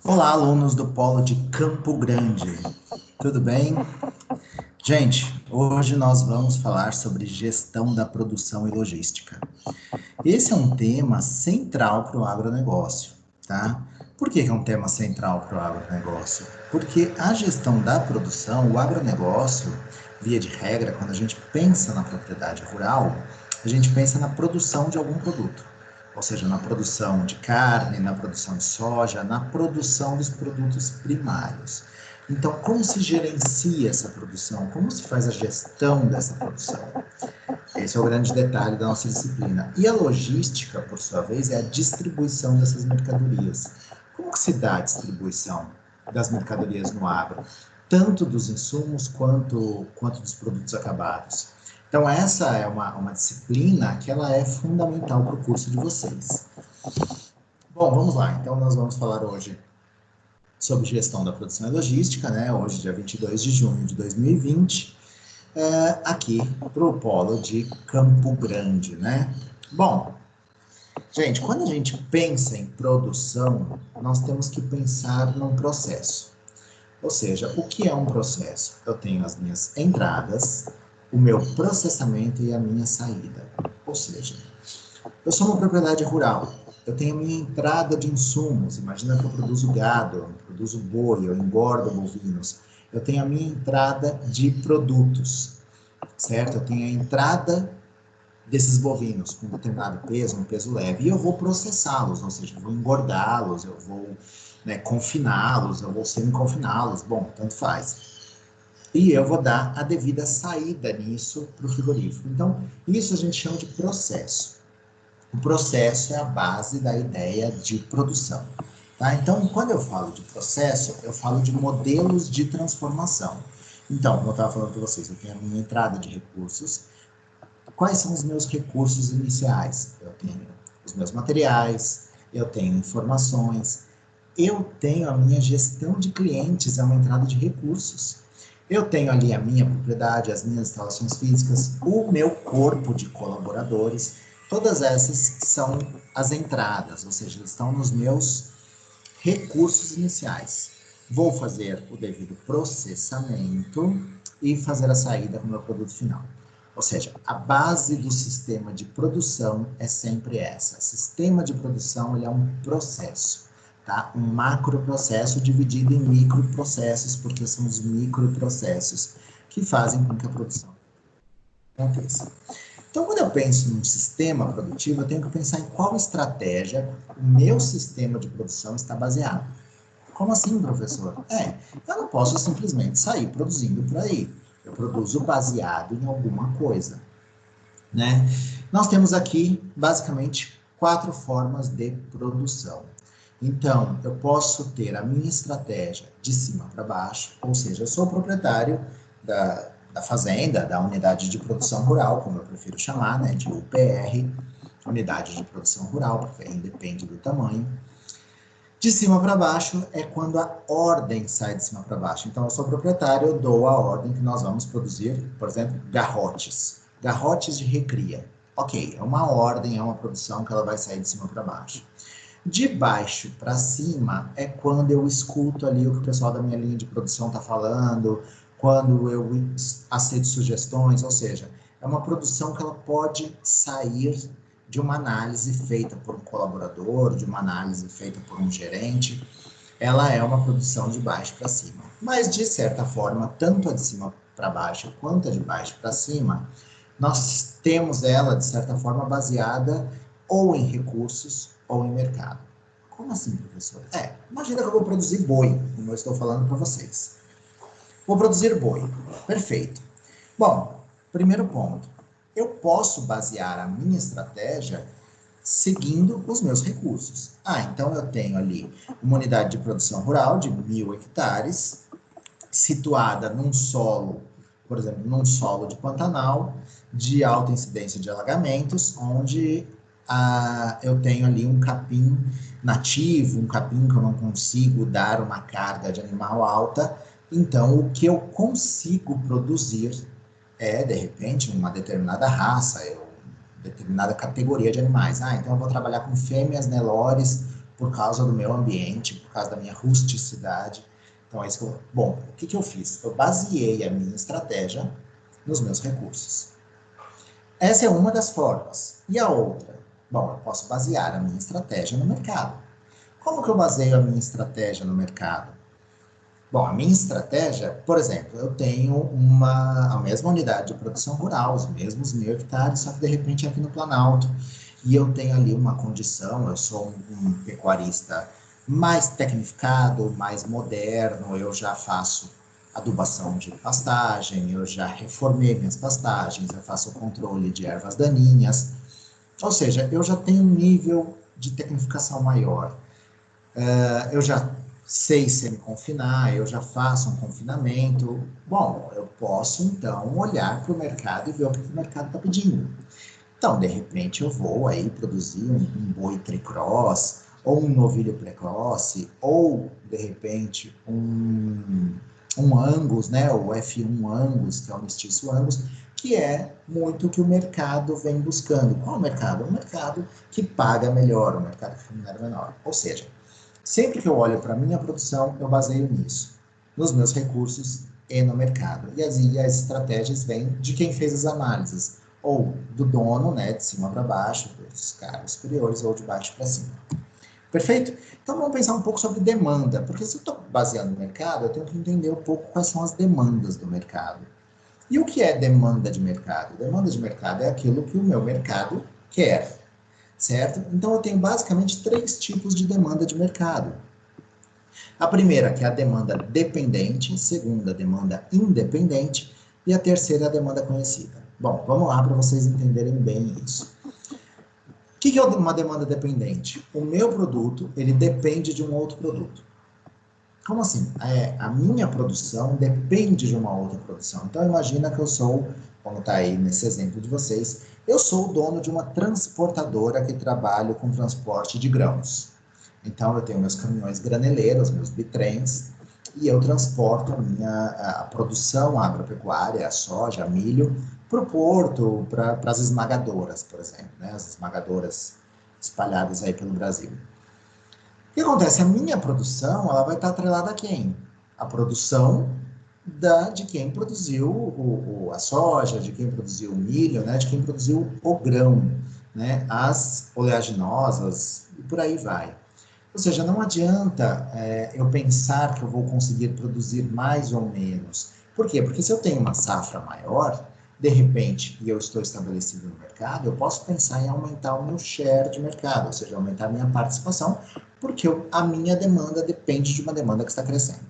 Olá, alunos do Polo de Campo Grande. Tudo bem? Gente, hoje nós vamos falar sobre gestão da produção e logística. Esse é um tema central para o agronegócio, tá? Por que é um tema central para o agronegócio? Porque a gestão da produção, o agronegócio, via de regra, quando a gente pensa na propriedade rural, a gente pensa na produção de algum produto. Ou seja, na produção de carne, na produção de soja, na produção dos produtos primários. Então, como se gerencia essa produção? Como se faz a gestão dessa produção? Esse é o grande detalhe da nossa disciplina. E a logística, por sua vez, é a distribuição dessas mercadorias. Como que se dá a distribuição das mercadorias no agro? Tanto dos insumos quanto dos produtos acabados. Então, essa é uma disciplina que ela é fundamental para o curso de vocês. Bom, vamos lá. Então, nós vamos falar hoje sobre gestão da produção e logística, né? Hoje, dia 22 de junho de 2020, aqui para o polo de Campo Grande, né? Bom, gente, quando a gente pensa em produção, nós temos que pensar num processo. Ou seja, o que é um processo? Eu tenho as minhas entradas, o meu processamento e a minha saída. Ou seja, eu sou uma propriedade rural. Eu tenho a minha entrada de insumos. Imagina que eu produzo gado, eu produzo boi, eu engordo bovinos. Eu tenho a minha entrada de produtos, certo? Eu tenho a entrada desses bovinos com um determinado peso, um peso leve, e eu vou processá-los, ou seja, eu vou engordá-los, eu vou, né, confiná-los, eu vou semi-confiná-los, bom, tanto faz. E eu vou dar a devida saída nisso para o frigorífico. Então, isso a gente chama de processo. O processo é a base da ideia de produção. Tá? Então, quando eu falo de processo, eu falo de modelos de transformação. Então, como eu estava falando para vocês, eu tenho a minha entrada de recursos. Quais são os meus recursos iniciais? Eu tenho os meus materiais, eu tenho informações, eu tenho a minha gestão de clientes, é uma entrada de recursos. Eu tenho ali a minha propriedade, as minhas instalações físicas, o meu corpo de colaboradores, todas essas são as entradas, ou seja, estão nos meus recursos iniciais. Vou fazer o devido processamento e fazer a saída com o meu produto final. Ou seja, a base do sistema de produção é sempre essa. O sistema de produção ele é um processo, tá? Um macroprocesso dividido em microprocessos, porque são os microprocessos que fazem com que a produção aconteça. Então, quando eu penso num sistema produtivo, eu tenho que pensar em qual estratégia o meu sistema de produção está baseado. Como assim, professor? Eu não posso simplesmente sair produzindo por aí. Eu produzo baseado em alguma coisa, né? Nós temos aqui, basicamente, 4 formas de produção. Então, eu posso ter a minha estratégia de cima para baixo, ou seja, eu sou o proprietário da fazenda, da unidade de produção rural, como eu prefiro chamar, né, de UPR, unidade de produção rural, porque aí depende do tamanho. De cima para baixo é quando a ordem sai de cima para baixo. Então, eu sou proprietário, eu dou a ordem que nós vamos produzir, por exemplo, garrotes. Garrotes de recria. Ok, é uma ordem, é uma produção que ela vai sair de cima para baixo. De baixo para cima é quando eu escuto ali o que o pessoal da minha linha de produção está falando, quando eu aceito sugestões, ou seja, é uma produção que ela pode sair de uma análise feita por um colaborador, de uma análise feita por um gerente, ela é uma produção de baixo para cima. Mas, de certa forma, tanto a de cima para baixo quanto a de baixo para cima, nós temos ela, de certa forma, baseada ou em recursos ou em mercado. Como assim, professor? Imagina que eu vou produzir boi, como eu estou falando para vocês. Vou produzir boi. Perfeito. Bom, primeiro ponto. Eu posso basear a minha estratégia seguindo os meus recursos. Então eu tenho ali uma unidade de produção rural de 1.000 hectares, situada num solo, por exemplo, num solo de Pantanal, de alta incidência de alagamentos, onde eu tenho ali um capim nativo, um capim que eu não consigo dar uma carga de animal alta, então o que eu consigo produzir é, de repente, uma determinada raça, determinada categoria de animais. Então eu vou trabalhar com fêmeas Nelores por causa do meu ambiente, por causa da minha rusticidade. Então, é isso que eu... Bom, o que, que eu fiz? Eu baseei a minha estratégia nos meus recursos. Essa é uma das formas. E a outra? Bom, eu posso basear a minha estratégia no mercado. Como que eu baseio a minha estratégia no mercado? Bom, a minha estratégia, por exemplo, eu tenho a mesma unidade de produção rural, os mesmos 1.000 hectares, só que de repente aqui no Planalto, e eu tenho ali uma condição, eu sou um pecuarista mais tecnificado, mais moderno, eu já faço adubação de pastagem, eu já reformei minhas pastagens, eu faço o controle de ervas daninhas, ou seja, eu já tenho um nível de tecnificação maior. Eu já sei semi-confinar, eu já faço um confinamento. Bom, eu posso então olhar para o mercado e ver o que o mercado está pedindo. Então, de repente, eu vou aí produzir um boi tricross, ou um novilho precoce, ou, de repente, um Angus, né, o F1 Angus, que é o mestiço Angus, que é muito o que o mercado vem buscando. Qual é o mercado? Um mercado que paga melhor, um mercado que remunera menor. Ou seja, sempre que eu olho para a minha produção, eu baseio nisso, nos meus recursos e no mercado. E as estratégias vêm de quem fez as análises, ou do dono, né, de cima para baixo, dos cargos superiores, ou de baixo para cima. Perfeito? Então vamos pensar um pouco sobre demanda, porque se eu estou baseando no mercado, eu tenho que entender um pouco quais são as demandas do mercado. E o que é demanda de mercado? Demanda de mercado é aquilo que o meu mercado quer, certo? Então eu tenho basicamente 3 tipos de demanda de mercado. A primeira, que é a demanda dependente, segunda, a demanda independente, e a terceira, a demanda conhecida. Bom, vamos lá para vocês entenderem bem isso. O que é uma demanda dependente? O meu produto, ele depende de um outro produto. Como assim? A minha produção depende de uma outra produção. Então, imagina que eu sou, como está aí nesse exemplo de vocês, eu sou o dono de uma transportadora que trabalha com transporte de grãos. Então, eu tenho meus caminhões graneleiros, meus bitrens, e eu transporto a produção agropecuária, a soja, milho, para o porto, para as esmagadoras, por exemplo, né? As esmagadoras espalhadas aí pelo Brasil. O que acontece? A minha produção, ela vai estar atrelada a quem? A produção de quem produziu a soja, de quem produziu o milho, né? De quem produziu o grão, né? As oleaginosas e por aí vai. Ou seja, não adianta eu pensar que eu vou conseguir produzir mais ou menos. Por quê? Porque se eu tenho uma safra maior, de repente, e eu estou estabelecido no mercado, eu posso pensar em aumentar o meu share de mercado, ou seja, aumentar a minha participação, porque a minha demanda depende de uma demanda que está crescendo.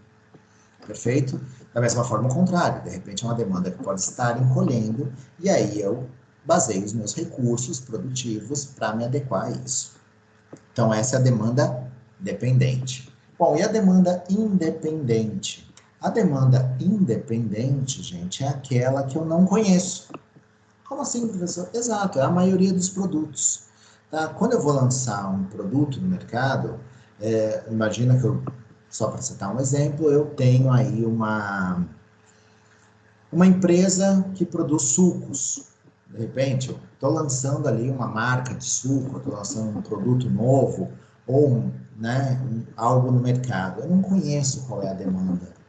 Perfeito? Da mesma forma, o contrário. De repente, é uma demanda que pode estar encolhendo, e aí eu baseio os meus recursos produtivos para me adequar a isso. Então, essa é a demanda dependente. Bom, e a demanda independente? A demanda independente, gente, é aquela que eu não conheço. Como assim, professor? Exato, é a maioria dos produtos. Tá? Quando eu vou lançar um produto no mercado, imagina que eu, só para citar um exemplo, eu tenho aí uma empresa que produz sucos. De repente, eu estou lançando ali uma marca de suco, estou lançando um produto novo, ou algo no mercado. Eu não conheço qual é a demanda.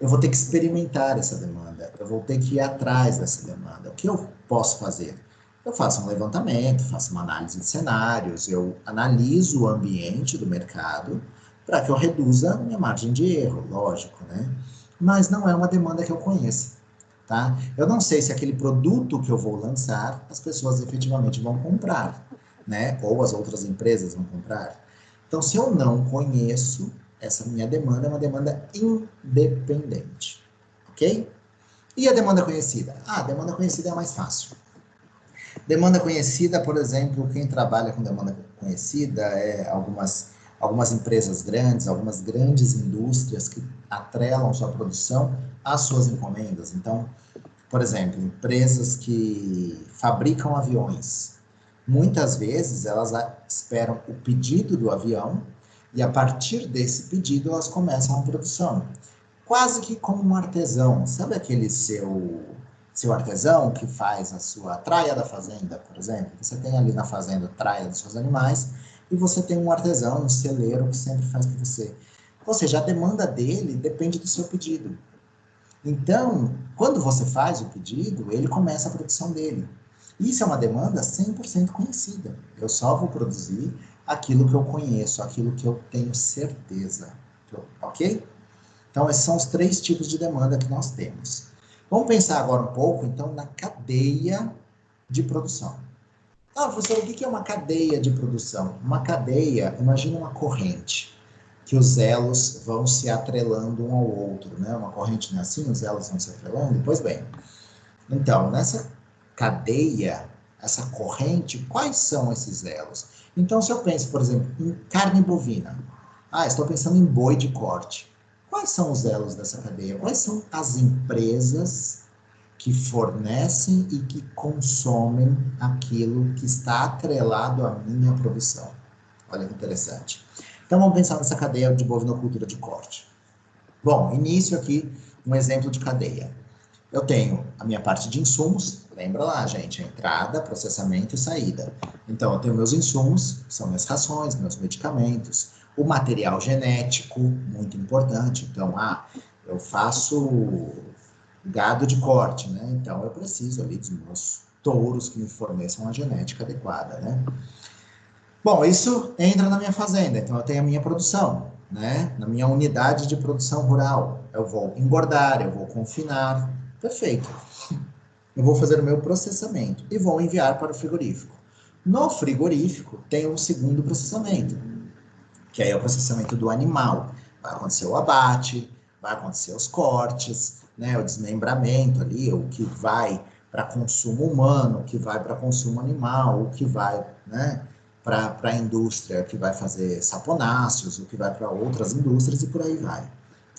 Eu vou ter que experimentar essa demanda, eu vou ter que ir atrás dessa demanda. O que eu posso fazer? Eu faço um levantamento, faço uma análise de cenários, eu analiso o ambiente do mercado para que eu reduza a minha margem de erro, lógico, né? Mas não é uma demanda que eu conheça, tá? Eu não sei se aquele produto que eu vou lançar, as pessoas efetivamente vão comprar, né? Ou as outras empresas vão comprar. Então, se eu não conheço, essa minha demanda é uma demanda independente, ok? E a demanda conhecida? Ah, a demanda conhecida é mais fácil. Demanda conhecida, por exemplo, quem trabalha com demanda conhecida é algumas empresas grandes, algumas grandes indústrias que atrelam sua produção às suas encomendas. Então, por exemplo, empresas que fabricam aviões. Muitas vezes elas esperam o pedido do avião e a partir desse pedido elas começam a produção. Quase que como um artesão. Sabe aquele seu artesão que faz a sua traia da fazenda, por exemplo? Você tem ali na fazenda a traia dos seus animais e você tem um artesão, um celeiro que sempre faz para você. Ou seja, a demanda dele depende do seu pedido. Então, quando você faz o pedido, ele começa a produção dele. Isso é uma demanda 100% conhecida. Eu só vou produzir aquilo que eu conheço, aquilo que eu tenho certeza. Ok? Então, esses são os 3 tipos de demanda que nós temos. Vamos pensar agora um pouco, então, na cadeia de produção. Ah, professor, o que é uma cadeia de produção? Uma cadeia, imagina uma corrente, que os elos vão se atrelando um ao outro, né? Uma corrente não é assim, os elos vão se atrelando? Pois bem, então, nessa cadeia, essa corrente, quais são esses elos? Então, se eu penso, por exemplo, em carne bovina, estou pensando em boi de corte. Quais são os elos dessa cadeia? Quais são as empresas que fornecem e que consomem aquilo que está atrelado à minha produção? Olha que interessante. Então, vamos pensar nessa cadeia de bovinocultura de corte. Bom, início aqui, um exemplo de cadeia. Eu tenho a minha parte de insumos, lembra lá, gente, a entrada, processamento e saída. Então, eu tenho meus insumos, que são minhas rações, meus medicamentos, o material genético, muito importante. Então, eu faço gado de corte, né? Então, eu preciso ali dos meus touros que me forneçam a genética adequada, né? Bom, isso entra na minha fazenda, então eu tenho a minha produção, né? Na minha unidade de produção rural. Eu vou engordar, eu vou confinar, perfeito. Eu vou fazer o meu processamento e vou enviar para o frigorífico. No frigorífico tem um segundo processamento, que aí é o processamento do animal. Vai acontecer o abate, vai acontecer os cortes, né? O desmembramento ali, o que vai para consumo humano, o que vai para consumo animal, o que vai, né? Para a indústria que vai fazer saponáceos, o que vai para outras indústrias e por aí vai.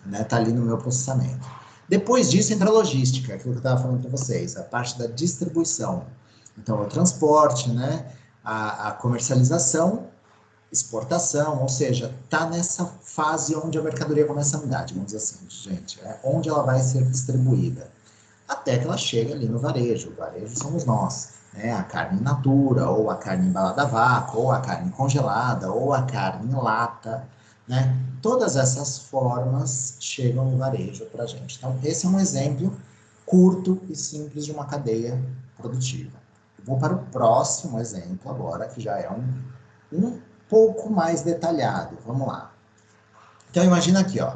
Né? Tá ali no meu processamento. Depois disso entra a logística, aquilo que eu estava falando para vocês, a parte da distribuição. Então, o transporte, né? A comercialização, exportação, ou seja, tá nessa fase onde a mercadoria começa a andar, digamos assim, gente, é onde ela vai ser distribuída, até que ela chega ali no varejo. O varejo somos nós, né? A carne in natura, ou a carne embalada a vácuo, ou a carne congelada, ou a carne em lata, né? Todas essas formas chegam no varejo para a gente. Então, esse é um exemplo curto e simples de uma cadeia produtiva. Eu vou para o próximo exemplo agora, que já é um pouco mais detalhado. Vamos lá. Então, imagina aqui, ó,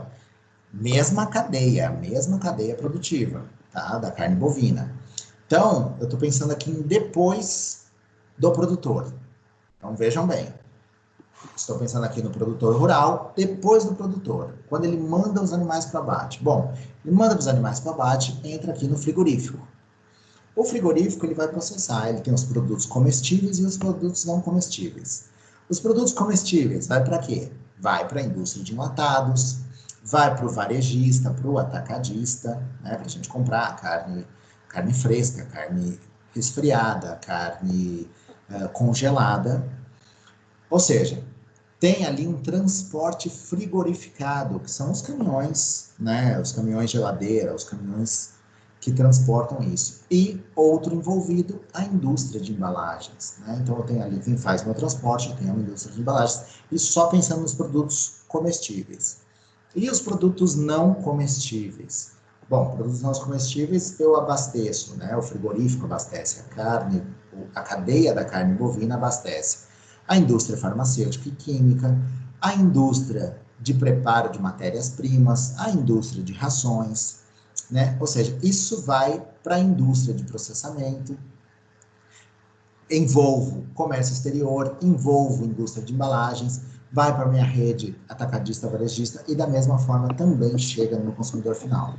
mesma cadeia produtiva, tá? Da carne bovina. Então, eu estou pensando aqui em depois do produtor. Então, vejam bem. Estou pensando aqui no produtor rural, depois do produtor, quando ele manda os animais para abate. Bom, ele manda os animais para abate, entra aqui no frigorífico. O frigorífico ele vai processar, ele tem os produtos comestíveis e os produtos não comestíveis. Os produtos comestíveis vai para quê? Vai para a indústria de enlatados, vai para o varejista, para o atacadista, né, para a gente comprar carne fresca, carne resfriada, carne congelada. Ou seja, tem ali um transporte frigorificado, que são os caminhões, né, os caminhões geladeira, os caminhões que transportam isso. E outro envolvido, a indústria de embalagens, né? Então eu tenho ali quem faz o meu transporte, eu tenho uma indústria de embalagens, e só pensando nos produtos comestíveis. E os produtos não comestíveis? Bom, produtos não comestíveis eu abasteço, né? O frigorífico abastece a carne, a cadeia da carne bovina abastece a indústria farmacêutica e química, a indústria de preparo de matérias-primas, a indústria de rações, né? Ou seja, isso vai para a indústria de processamento, envolvo comércio exterior, envolvo indústria de embalagens, vai para a minha rede atacadista, varejista e da mesma forma também chega no consumidor final.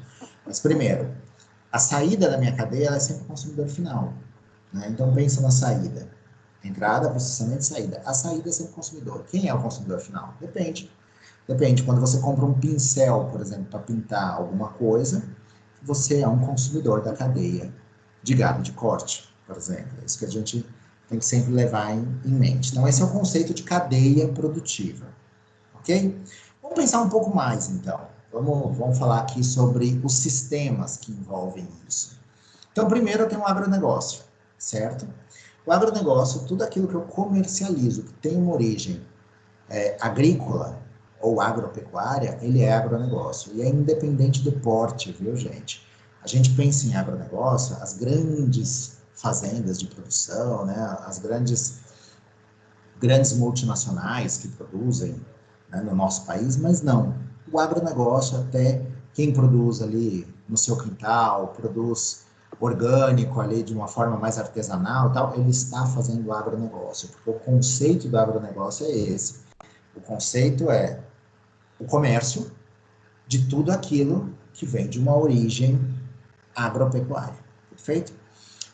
Mas primeiro, a saída da minha cadeia é sempre o consumidor final, né? Então pensa na saída. Entrada, processamento e saída. A saída é sempre o consumidor. Quem é o consumidor final? Depende. Depende. Quando você compra um pincel, por exemplo, para pintar alguma coisa, você é um consumidor da cadeia de gado de corte, por exemplo. É isso que a gente tem que sempre levar em mente. Então, esse é o conceito de cadeia produtiva. Ok? Vamos pensar um pouco mais, então. Vamos falar aqui sobre os sistemas que envolvem isso. Então, primeiro eu tenho um agronegócio, certo? O agronegócio, tudo aquilo que eu comercializo, que tem uma origem agrícola ou agropecuária, ele é agronegócio. E é independente do porte, viu, gente? A gente pensa em agronegócio, as grandes fazendas de produção, né, as grandes multinacionais que produzem, né, no nosso país, mas não. O agronegócio, até quem produz ali no seu quintal, produz orgânico ali de uma forma mais artesanal, tal, ele está fazendo agronegócio, porque o conceito do agronegócio é esse. O conceito é o comércio de tudo aquilo que vem de uma origem agropecuária, perfeito?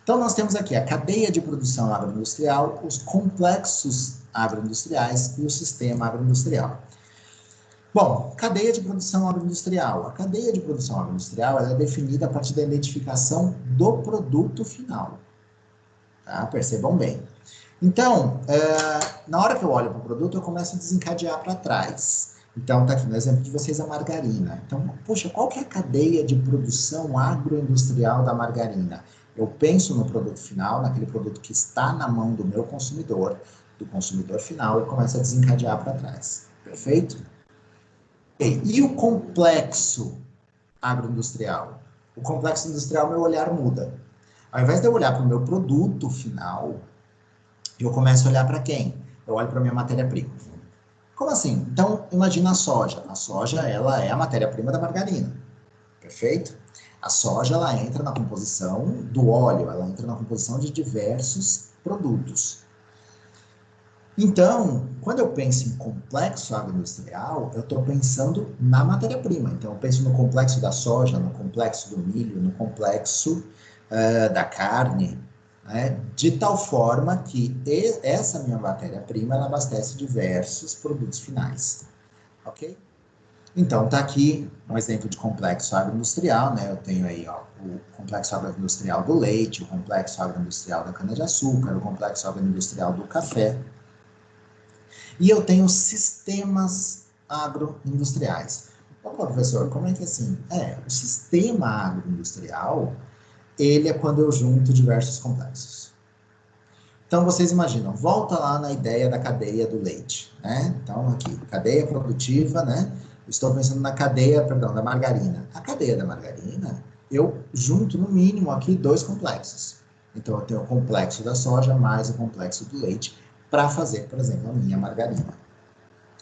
Então, nós temos aqui a cadeia de produção agroindustrial, os complexos agroindustriais e o sistema agroindustrial. Bom, cadeia de produção agroindustrial. A cadeia de produção agroindustrial ela é definida a partir da identificação do produto final. Tá? Percebam bem. Então, na hora que eu olho para o produto, eu começo a desencadear para trás. Então, está aqui no exemplo de vocês a margarina. Então, puxa, qual que é a cadeia de produção agroindustrial da margarina? Eu penso no produto final, naquele produto que está na mão do meu consumidor, do consumidor final, e começo a desencadear para trás. Perfeito? E o complexo agroindustrial? O complexo industrial, meu olhar muda. Ao invés de eu olhar para o meu produto final, eu começo a olhar para quem? Eu olho para a minha matéria-prima. Como assim? Então, imagina a soja. A soja, ela é a matéria-prima da margarina. Perfeito? A soja, ela entra na composição do óleo, ela entra na composição de diversos produtos. Então, quando eu penso em complexo agroindustrial, eu estou pensando na matéria-prima. Então, eu penso no complexo da soja, no complexo do milho, no complexo da carne, né? De tal forma que essa minha matéria-prima, ela abastece diversos produtos finais. Ok? Então, está aqui um exemplo de complexo agroindustrial, né? Eu tenho aí ó, o complexo agroindustrial do leite, o complexo agroindustrial da cana-de-açúcar, o complexo agroindustrial do café. E eu tenho sistemas agroindustriais. Ô, professor, como é que é assim? O sistema agroindustrial, ele é quando eu junto diversos complexos. Então, vocês imaginam, volta lá na ideia da cadeia do leite, né? Então, aqui, cadeia produtiva, né? Estou pensando na cadeia, perdão, da margarina. A cadeia da margarina, eu junto, no mínimo, aqui, dois complexos. Então, eu tenho o complexo da soja mais o complexo do leite para fazer, por exemplo, a minha margarina.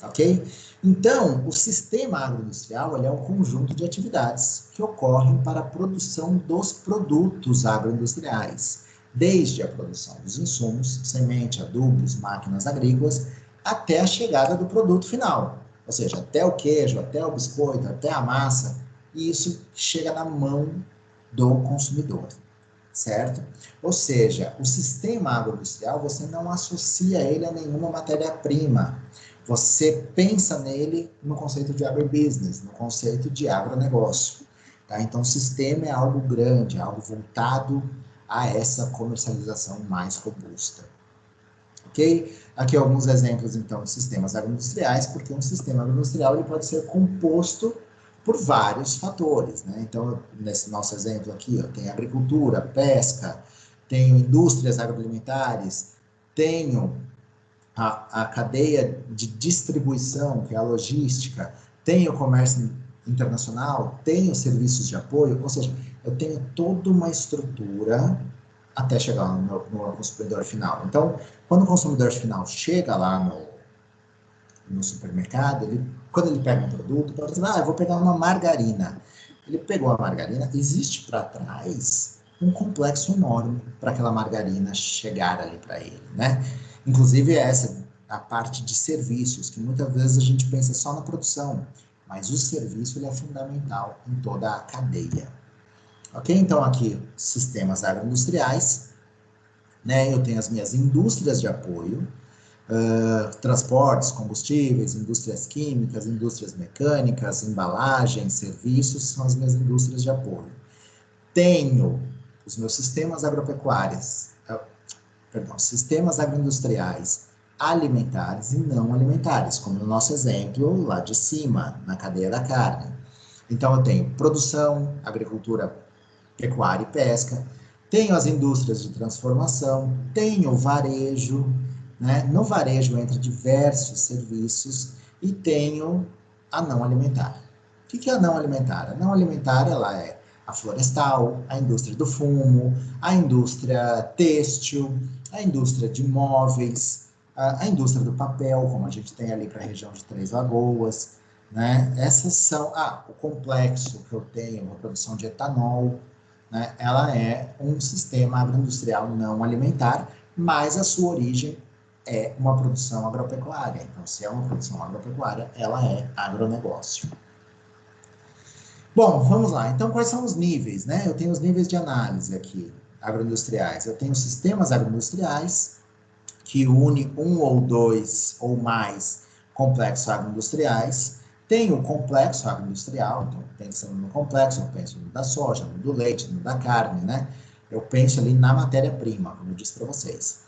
Ok? Então, o sistema agroindustrial ele é um conjunto de atividades que ocorrem para a produção dos produtos agroindustriais, desde a produção dos insumos, semente, adubos, máquinas agrícolas, até a chegada do produto final, ou seja, até o queijo, até o biscoito, até a massa, e isso chega na mão do consumidor, certo? Ou seja, o sistema agroindustrial, você não associa ele a nenhuma matéria-prima, você pensa nele no conceito de agribusiness, no conceito de agronegócio. Tá? Então, o sistema é algo grande, é algo voltado a essa comercialização mais robusta. Ok? Aqui alguns exemplos, então, de sistemas agroindustriais, porque um sistema agroindustrial ele pode ser composto por vários fatores. Né? Então, nesse nosso exemplo aqui, ó, tem agricultura, pesca, tenho indústrias agroalimentares, tenho a cadeia de distribuição, que é a logística, tem o comércio internacional, tem os serviços de apoio, ou seja, eu tenho toda uma estrutura até chegar no consumidor final. Então, quando o consumidor final chega lá no supermercado, quando ele pega um produto, por exemplo, eu vou pegar uma margarina. Ele pegou a margarina, existe para trás um complexo enorme para aquela margarina chegar ali para ele, né? Inclusive essa a parte de serviços, que muitas vezes a gente pensa só na produção, mas o serviço ele é fundamental em toda a cadeia. Ok? Então aqui, sistemas agroindustriais, né? Eu tenho as minhas indústrias de apoio, transportes, combustíveis, indústrias químicas, indústrias mecânicas, embalagens, serviços, são as minhas indústrias de apoio. Tenho os meus sistemas agropecuários, sistemas agroindustriais alimentares e não alimentares, como no nosso exemplo lá de cima, na cadeia da carne. Então, eu tenho produção, agricultura, pecuária e pesca, Tenho as indústrias de transformação, tenho o varejo, né? No varejo entra diversos serviços e tenho a não alimentar. O que é a não alimentar? A não alimentar, ela é a florestal, a indústria do fumo, a indústria têxtil, a indústria de móveis, a indústria do papel, como a gente tem ali para a região de Três Lagoas, né? Essas são, o complexo que eu tenho, a produção de etanol, né? Ela é um sistema agroindustrial não alimentar, mas a sua origem é uma produção agropecuária. Então, se é uma produção agropecuária, ela é agronegócio. Bom, vamos lá. Então, quais são os níveis, né? Eu tenho os níveis de análise aqui, agroindustriais. Eu tenho sistemas agroindustriais, que une um ou dois ou mais complexos agroindustriais. Tem o complexo agroindustrial, então, pensando no complexo, eu penso no da soja, no do leite, no da carne, né? Eu penso ali na matéria-prima, como eu disse para vocês.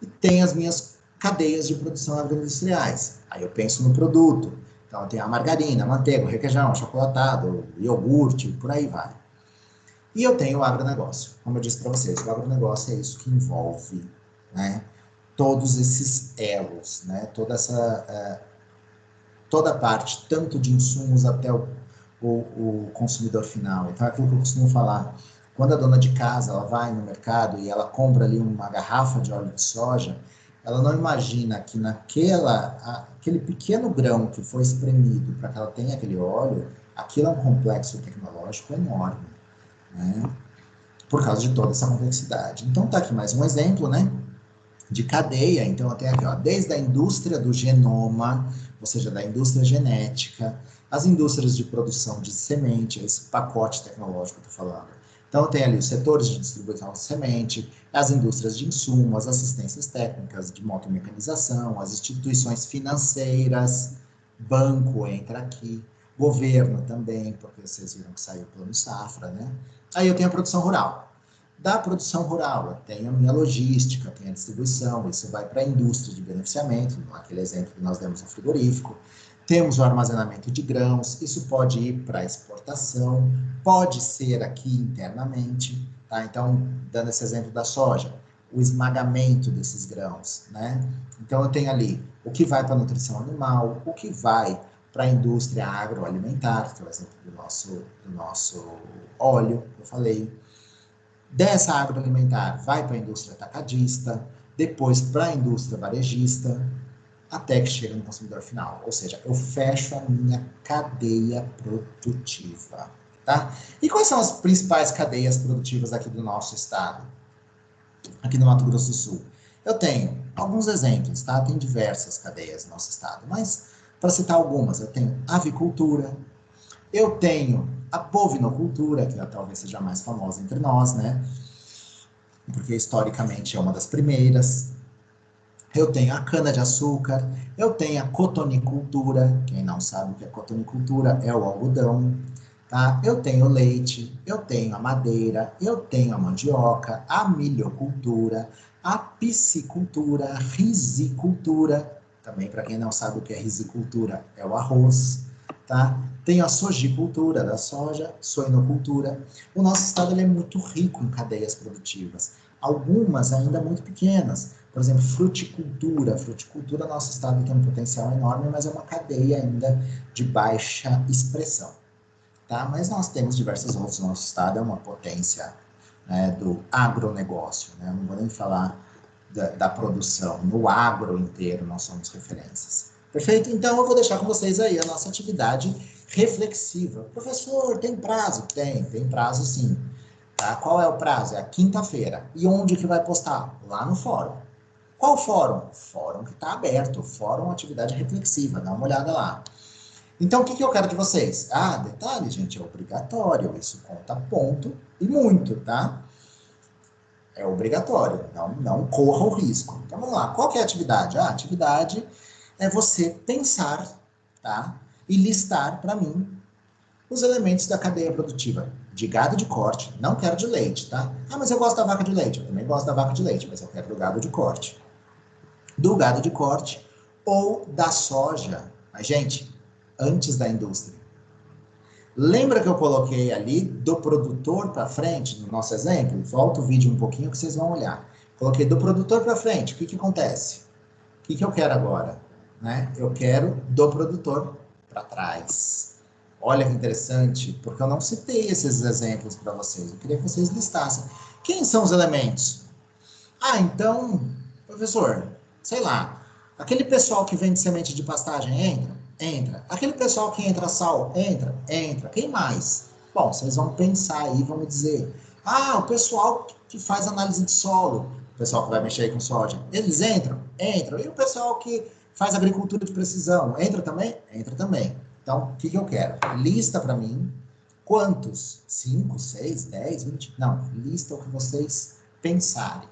E tem as minhas cadeias de produção agroindustriais. Aí eu penso no produto. Então, tem a margarina, a manteiga, o requeijão, o chocolatado, o iogurte, por aí vai. E eu tenho o agronegócio. Como eu disse para vocês, o agronegócio é isso que envolve, né, todos esses elos, né, toda a parte, tanto de insumos até o consumidor final. Então, é aquilo que eu costumo falar. Quando a dona de casa ela vai no mercado e ela compra ali uma garrafa de óleo de soja, ela não imagina que aquele pequeno grão que foi espremido para que ela tenha aquele óleo, aquilo é um complexo tecnológico enorme, né? Por causa de toda essa complexidade. Então, tá aqui mais um exemplo, né? De cadeia. Então, eu tenho aqui, ó, desde a indústria do genoma, ou seja, da indústria genética, as indústrias de produção de semente, esse pacote tecnológico que eu estou falando. Então, tem ali os setores de distribuição de semente, as indústrias de insumo, as assistências técnicas de motomecanização, as instituições financeiras, banco entra aqui, governo também, porque vocês viram que saiu o plano safra, né? Aí eu tenho a produção rural. Da produção rural, eu tenho a minha logística, tenho a distribuição, isso vai para a indústria de beneficiamento, naquele exemplo que nós demos no frigorífico. Temos o armazenamento de grãos, isso pode ir para exportação, pode ser aqui internamente, tá? Então, dando esse exemplo da soja, o esmagamento desses grãos, né? Então, eu tenho ali o que vai para a nutrição animal, o que vai para a indústria agroalimentar, que é o exemplo do nosso óleo, que eu falei. Dessa agroalimentar vai para a indústria atacadista, depois para a indústria varejista, até que chega no consumidor final. Ou seja, eu fecho a minha cadeia produtiva. Tá? E quais são as principais cadeias produtivas aqui do nosso estado? Aqui no Mato Grosso do Sul. Eu tenho alguns exemplos, tá? Tem diversas cadeias no nosso estado, mas para citar algumas, eu tenho avicultura, eu tenho a bovinocultura, que talvez seja a mais famosa entre nós, né? Porque historicamente é uma das primeiras. Eu tenho a cana-de-açúcar, eu tenho a cotonicultura, quem não sabe o que é cotonicultura, é o algodão, tá? Eu tenho o leite, eu tenho a madeira, eu tenho a mandioca, a milhocultura, a piscicultura, a risicultura, também para quem não sabe o que é risicultura, é o arroz, tá? Tenho a sojicultura da soja, suinocultura. O nosso estado ele é muito rico em cadeias produtivas, algumas ainda muito pequenas. Por exemplo, fruticultura. Fruticultura, nosso estado tem um potencial enorme, mas é uma cadeia ainda de baixa expressão, tá? Mas nós temos diversos outros. Nosso estado é uma potência, né, do agronegócio, né? Não vou nem falar da produção. No agro inteiro nós somos referências. Perfeito? Então eu vou deixar com vocês aí a nossa atividade reflexiva. Professor, tem prazo? Tem prazo sim. Tá? Qual é o prazo? É a quinta-feira. E onde que vai postar? Lá no fórum. Qual fórum? Fórum que está aberto, fórum atividade reflexiva, dá uma olhada lá. Então, o que eu quero de vocês? Detalhe, gente, é obrigatório, isso conta ponto e muito, tá? É obrigatório, não corra o risco. Então, vamos lá, qual que é a atividade? A atividade é você pensar, tá? E listar para mim os elementos da cadeia produtiva de gado de corte, não quero de leite, tá? Mas eu gosto da vaca de leite, eu também gosto da vaca de leite, mas eu quero do gado de corte. Do gado de corte ou da soja. Mas, gente, antes da indústria. Lembra que eu coloquei ali do produtor para frente, no nosso exemplo? Volta o vídeo um pouquinho que vocês vão olhar. Coloquei do produtor para frente. O que acontece? O que eu quero agora? Né? Eu quero do produtor para trás. Olha que interessante, porque eu não citei esses exemplos para vocês. Eu queria que vocês listassem. Quem são os elementos? Ah, então, professor, sei lá, aquele pessoal que vende semente de pastagem entra? Entra. Aquele pessoal que entra sal, entra? Entra. Quem mais? Bom, vocês vão pensar aí, vão me dizer. Ah, o pessoal que faz análise de solo, o pessoal que vai mexer com soja, eles entram? Entram. E o pessoal que faz agricultura de precisão, entra também? Entra também. Então, o que eu quero? Lista para mim quantos? 5, 6, 10, 20? Não, lista o que vocês pensarem,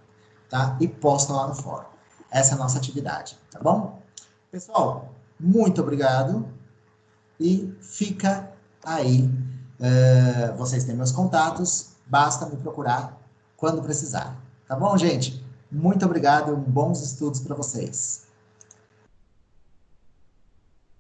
tá? E posta lá no fórum. Essa é a nossa atividade, tá bom? Pessoal, muito obrigado e fica aí. Vocês têm meus contatos, basta me procurar quando precisar. Tá bom, gente? Muito obrigado e bons estudos para vocês.